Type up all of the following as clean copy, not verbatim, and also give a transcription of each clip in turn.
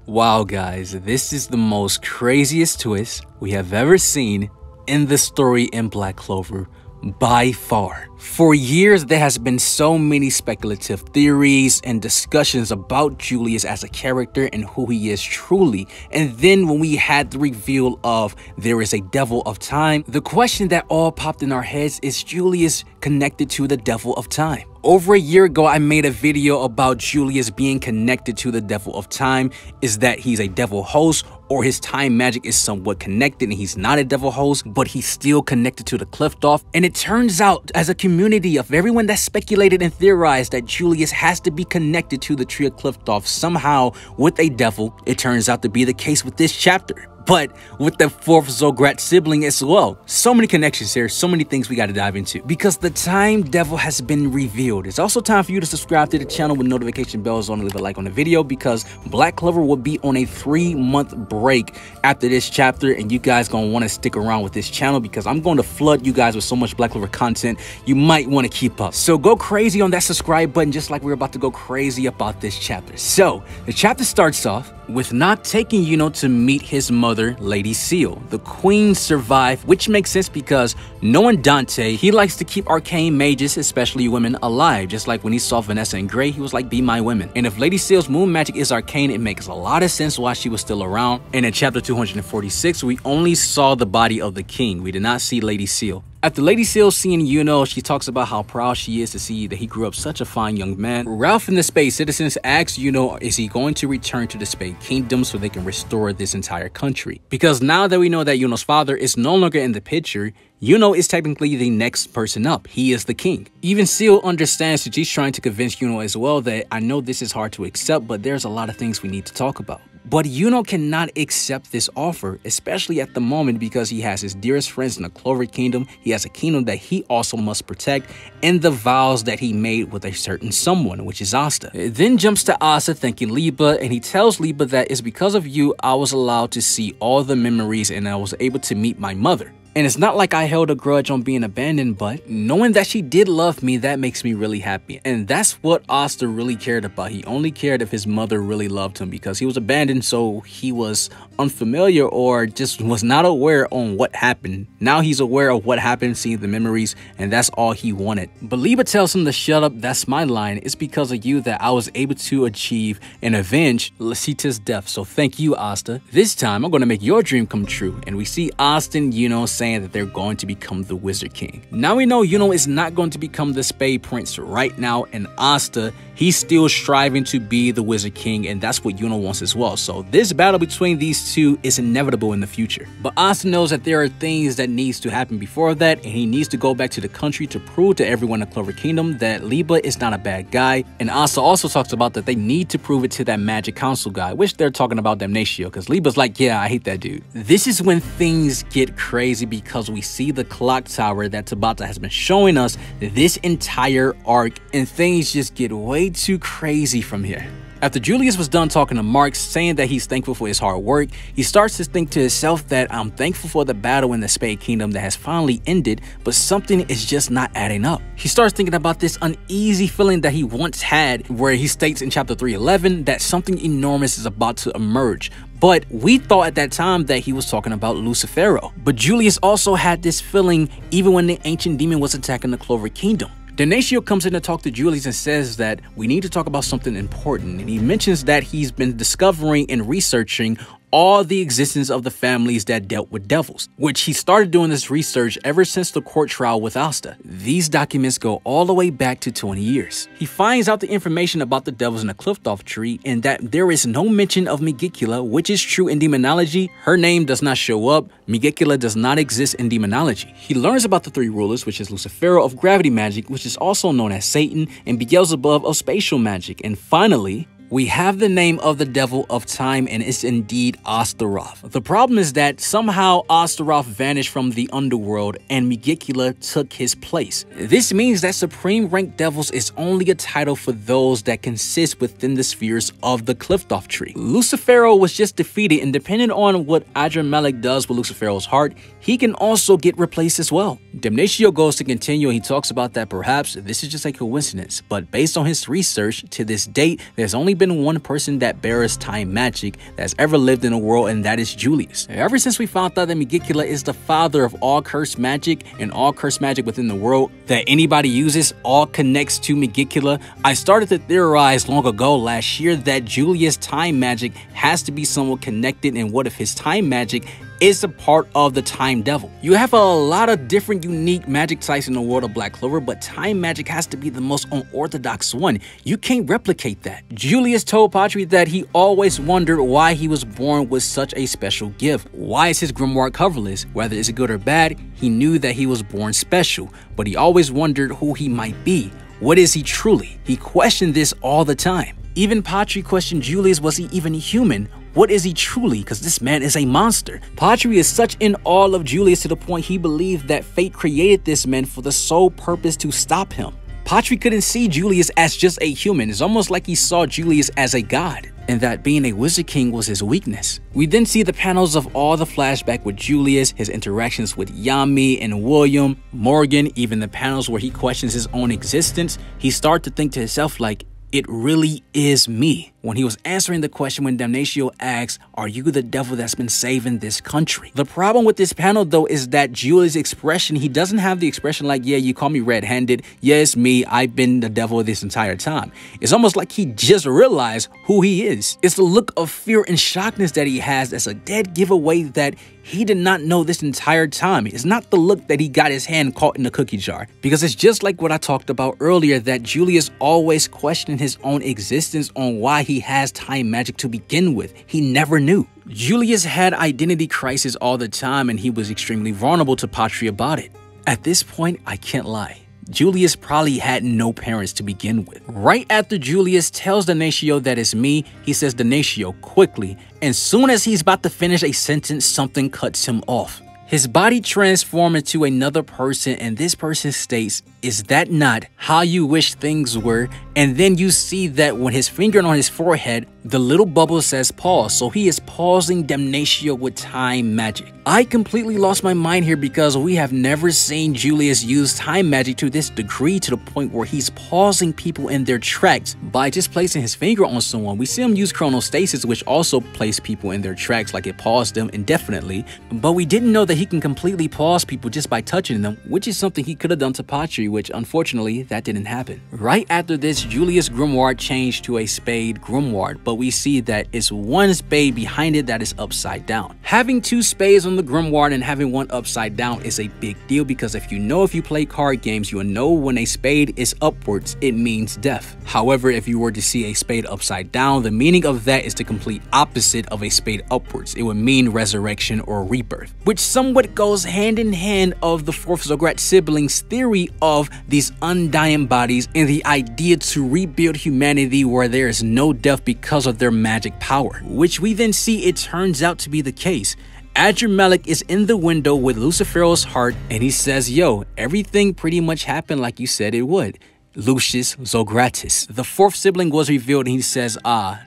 Wow guys, this is the most craziest twist we have ever seen in the story in Black Clover by far. For years there has been so many speculative theories and discussions about Julius as a character and who he is truly. And then when we had the reveal of there is a devil of time, the question that all popped in our heads is Julius connected to the devil of time? Over a year ago, I made a video about Julius being connected to the devil of time. Is that he's a devil host, or his time magic is somewhat connected and he's not a devil host, but he's still connected to the Cliftoff? And it turns out, as a community of everyone that speculated and theorized that Julius has to be connected to the Tree of Cliftoff somehow with a devil, it turns out to be the case with this chapter. But with the fourth Zogratis sibling as well. So many connections here, so many things we got to dive into. Because the time devil has been revealed. It's also time for you to subscribe to the channel with notification bells on and leave a like on the video, because Black Clover will be on a 3-month break after this chapter, and you guys gonna want to stick around with this channel because I'm going to flood you guys with so much Black Clover content you might want to keep up. So go crazy on that subscribe button, just like we're about to go crazy about this chapter. So the chapter starts off with Noct taking Yuno to meet his mother, Lady Seal. The queen survived, which makes sense because knowing Dante, he likes to keep arcane mages, especially women, alive. Just like when he saw Vanessa and Gray, he was like, be my women. And if Lady Seal's moon magic is arcane, it makes a lot of sense why she was still around. And in chapter 246, we only saw the body of the king. We did not see Lady Seal. After Lady Seal seeing Yuno, she talks about how proud she is to see that he grew up such a fine young man. Ralph and the Spade Citizens asks Yuno, is he going to return to the Spade Kingdom so they can restore this entire country? Because now that we know that Yuno's father is no longer in the picture, Yuno is technically the next person up. He is the king. Even Seal understands that she's trying to convince Yuno as well that I know this is hard to accept, but there's a lot of things we need to talk about. But Yuno cannot accept this offer, especially at the moment, because he has his dearest friends in the Clover Kingdom. He has a kingdom that he also must protect, and the vows that he made with a certain someone, which is Asta. It then jumps to Asta thanking Liba, and he tells Liba that it's because of you I was allowed to see all the memories and I was able to meet my mother. And it's not like I held a grudge on being abandoned, but knowing that she did love me, that makes me really happy. And that's what Asta really cared about. He only cared if his mother really loved him, because he was abandoned, so he was unfamiliar or just was not aware on what happened. Now he's aware of what happened, seeing the memories, and that's all he wanted. But Liba tells him to shut up. That's my line. It's because of you that I was able to achieve and avenge Lasita's death. So thank you, Asta. This time, I'm going to make your dream come true. And we see Asta and Yuno saying that they're going to become the Wizard King. Now we know Yuno is not going to become the Spade Prince right now, and Asta, he's still striving to be the Wizard King, and that's what Yuno wants as well. So this battle between these two is inevitable in the future. But Asta knows that there are things that needs to happen before that, and he needs to go back to the country to prove to everyone in the Clover Kingdom that Liba is not a bad guy. And Asta also talks about that they need to prove it to that Magic Council guy, which they're talking about Damnatio, because Liba's like, yeah, I hate that dude. This is when things get crazy, because we see the clock tower that Tabata has been showing us this entire arc, and things just get way too crazy from here. After Julius was done talking to Marx, saying that he's thankful for his hard work, he starts to think to himself that I'm thankful for the battle in the Spade Kingdom that has finally ended, but something is just not adding up. He starts thinking about this uneasy feeling that he once had, where he states in chapter 311 that something enormous is about to emerge. But we thought at that time that he was talking about Lucifero. But Julius also had this feeling even when the ancient demon was attacking the Clover Kingdom. Damnatio comes in to talk to Julius and says that we need to talk about something important, and he mentions that he's been discovering and researching all the existence of the families that dealt with devils, which he started doing this research ever since the court trial with Asta. These documents go all the way back to 20 years. He finds out the information about the devils in the Cliftoff tree, and that there is no mention of Megicula, which is true in demonology. Her name does not show up. Megicula does not exist in demonology. He learns about the 3 rulers, which is Lucifero of gravity magic, which is also known as Satan, and Beelzebub of spatial magic. And finally, we have the name of the devil of time, and it's indeed Astaroth. The problem is that somehow Astaroth vanished from the underworld and Megicula took his place. This means that supreme rank devils is only a title for those that consist within the spheres of the Cliftoff tree. Lucifero was just defeated, and depending on what Adramelech does with Lucifero's heart, he can also get replaced as well. Damnatio goes to continue, and he talks about that perhaps this is just a coincidence, but based on his research to this date, there's only been one person that bears time magic that's ever lived in the world, and that is Julius. Ever since we found out that Megicula is the father of all cursed magic, and all cursed magic within the world that anybody uses all connects to Megicula, I started to theorize long ago last year that Julius' time magic has to be somewhat connected, and what if his time magic is a part of the Time Devil? You have a lot of different unique magic types in the world of Black Clover, but time magic has to be the most unorthodox one. You can't replicate that. Julius told Patri that he always wondered why he was born with such a special gift. Why is his grimoire coverless? Whether it's good or bad, he knew that he was born special, but he always wondered who he might be. What is he truly? He questioned this all the time. Even Patri questioned Julius, was he even human? What is he truly? Because this man is a monster. Patri is such in awe of Julius to the point he believed that fate created this man for the sole purpose to stop him. Patri couldn't see Julius as just a human. It's almost like he saw Julius as a god, and that being a Wizard King was his weakness. We then see the panels of all the flashback with Julius, his interactions with Yami and William, Morgan, even the panels where he questions his own existence. He started to think to himself like, it really is me. When he was answering the question when Damnatio asks, are you the devil that's been saving this country? The problem with this panel though is that Julius' expression, he doesn't have the expression like, yeah, you call me red-handed. Yeah, it's me. I've been the devil this entire time. It's almost like he just realized who he is. It's the look of fear and shockness that he has that's a dead giveaway that he did not know this entire time. It's not the look that he got his hand caught in the cookie jar, because it's just like what I talked about earlier, that Julius always questioned his own existence on why he has time magic to begin with. He never knew. Julius had identity crisis all the time, and he was extremely vulnerable to Patri about it. At this point, I can't lie, Julius probably had no parents to begin with. Right after Julius tells Damnatio that it's me, he says Damnatio quickly, and soon as he's about to finish a sentence, something cuts him off. His body transforms into another person, and this person states, is that not how you wish things were? And then you see that when his finger on his forehead, the little bubble says pause, so he is pausing Damnatio with time magic. I completely lost my mind here because we have never seen Julius use time magic to this degree, to the point where he's pausing people in their tracks by just placing his finger on someone. We see him use chronostasis, which also placed people in their tracks, like it paused them indefinitely, but we didn't know that he can completely pause people just by touching them, which is something he could have done to Patri, which unfortunately that didn't happen. Right after this, Julius' grimoire changed to a spade grimoire, but we see that it's one spade behind it that is upside down. Having two spades on the grimoire and having one upside down is a big deal, because if you play card games, you will know when a spade is upwards, it means death. However, if you were to see a spade upside down, the meaning of that is the complete opposite of a spade upwards. It would mean resurrection or rebirth, which somewhat goes hand in hand of the fourth Zogratis sibling's theory of these undying bodies and the idea to rebuild humanity where there is no death because of their magic power, which we then see it turns out to be the case. Adramelic is in the window with Lucifero's heart, and he says, yo, everything pretty much happened like you said it would. Lucius Zogratis. The fourth sibling was revealed, and he says,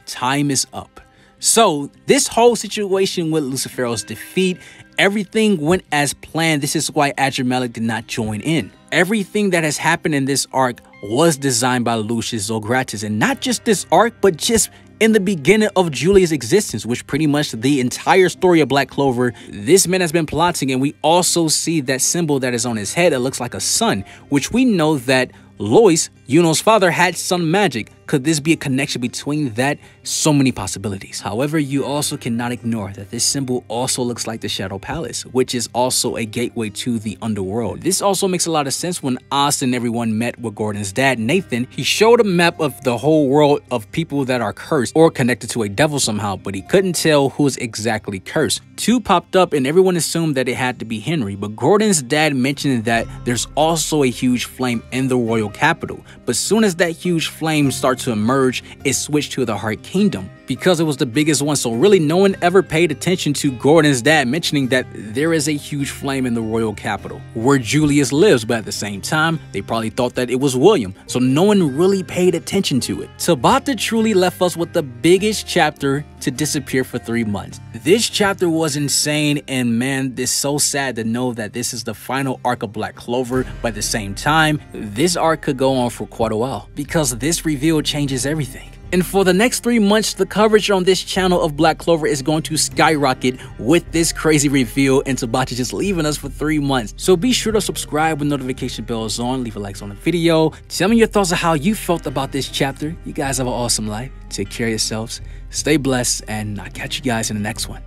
time is up. So this whole situation with Lucifero's defeat, everything went as planned. This is why Adramelic did not join in. Everything that has happened in this arc was designed by Lucius Zogratis, and not just this arc, but just in the beginning of Julius' existence, which pretty much the entire story of Black Clover, this man has been plotting. And we also see that symbol that is on his head. It looks like a sun, which we know that Lois, Yuno's father, had sun magic. Could this be a connection between that? So many possibilities. However, you also cannot ignore that this symbol also looks like the Shadow Palace, which is also a gateway to the underworld. This also makes a lot of sense when Oz and everyone met with Gordon's dad, Nathan. He showed a map of the whole world of people that are cursed or connected to a devil somehow, but he couldn't tell who's exactly cursed. Two popped up and everyone assumed that it had to be Henry, but Gordon's dad mentioned that there's also a huge flame in the royal capital. But soon as that huge flame starts to emerge, it switched to the Heart Kingdom because it was the biggest one. So really no one ever paid attention to Gordon's dad mentioning that there is a huge flame in the royal capital where Julius lives, but at the same time they probably thought that it was William, so no one really paid attention to it. Tabata truly left us with the biggest chapter to disappear for 3 months. This chapter was insane, and man, it's so sad to know that this is the final arc of Black Clover, but at the same time this arc could go on for quite a while because this reveal changes everything. And for the next 3 months, the coverage on this channel of Black Clover is going to skyrocket with this crazy reveal and Sabachi just leaving us for 3 months. So be sure to subscribe with notification bells on, leave a like on the video. Tell me your thoughts on how you felt about this chapter. You guys have an awesome life. Take care of yourselves, stay blessed, and I'll catch you guys in the next one.